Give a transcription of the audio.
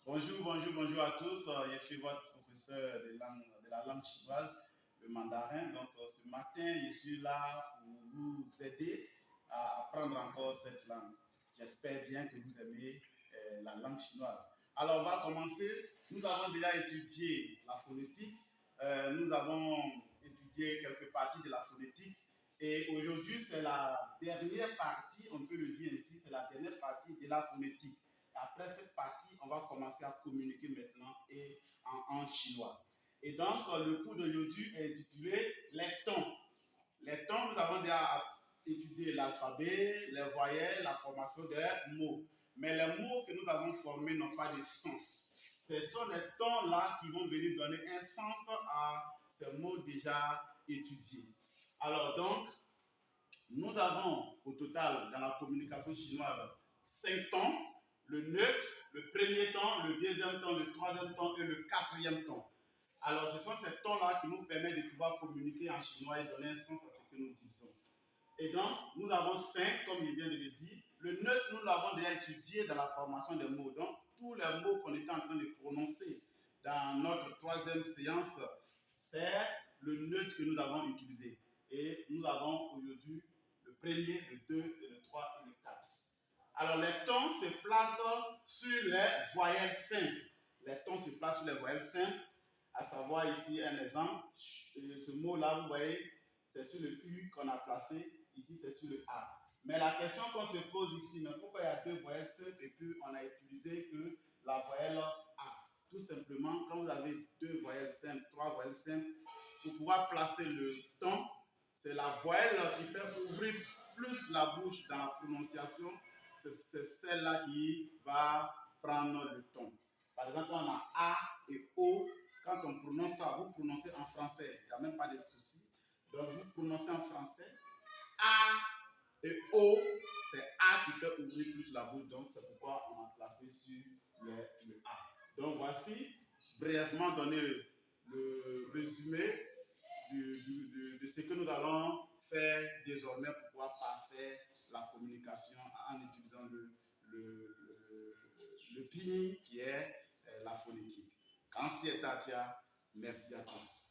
Bonjour, bonjour, bonjour à tous. Je suis votre professeur de la langue chinoise, le mandarin. Donc, ce matin, je suis là pour vous aider à apprendre encore cette langue. J'espère bien que vous aimez la langue chinoise. Alors, on va commencer. Nous avons déjà étudié la phonétique. Nous avons étudié quelques parties de la phonétique. Et aujourd'hui, c'est la dernière partie, on peut le dire ainsi, c'est la dernière partie de la phonétique. Après cette partie, on va commencer à communiquer maintenant en chinois. Et donc, le cours d'aujourd'hui est intitulé Les tons. Les tons, nous avons déjà étudié l'alphabet, les voyelles, la formation des mots. Mais les mots que nous avons formés n'ont pas de sens. Ce sont les tons-là qui vont venir donner un sens à ces mots déjà étudiés. Alors donc, nous avons au total dans la communication chinoise 5 tons, le neutre, le premier ton, le deuxième ton, le troisième ton et le quatrième ton. Alors ce sont ces tons-là qui nous permettent de pouvoir communiquer en chinois et donner un sens à ce que nous disons. Et donc, nous avons 5, comme je viens de le dire. Le neutre, nous l'avons déjà étudié dans la formation des mots. Donc, tous les mots qu'on était en train de prononcer dans notre troisième séance, c'est le neutre que nous avons utilisé. Et nous avons aujourd'hui le premier, le 2, le 3 et le 4. Alors, les tons se placent sur les voyelles simples. Les tons se placent sur les voyelles simples, à savoir ici un exemple. Ce mot-là, vous voyez, c'est sur le U qu'on a placé. Ici, c'est sur le A. Mais la question qu'on se pose ici, mais pourquoi il y a deux voyelles simples et puis on a utilisé que la voyelle A? Tout simplement, quand vous avez deux voyelles simples, trois voyelles simples, pour pouvoir placer le ton, c'est la voyelle qui fait ouvrir plus la bouche dans la prononciation. C'est celle-là qui va prendre le ton. Par exemple, on a A et O. Quand on prononce ça, vous prononcez en français. Il n'y a même pas de souci. Donc, vous prononcez en français. A et O, c'est A qui fait ouvrir plus la bouche. Donc, c'est pourquoi on a placé sur le A. Donc, voici brièvement donné le résumé de ce que nous allons faire désormais pour pouvoir parfaire la communication en utilisant le pinyin qui est la phonétique. Kansi et Tatia, merci à tous.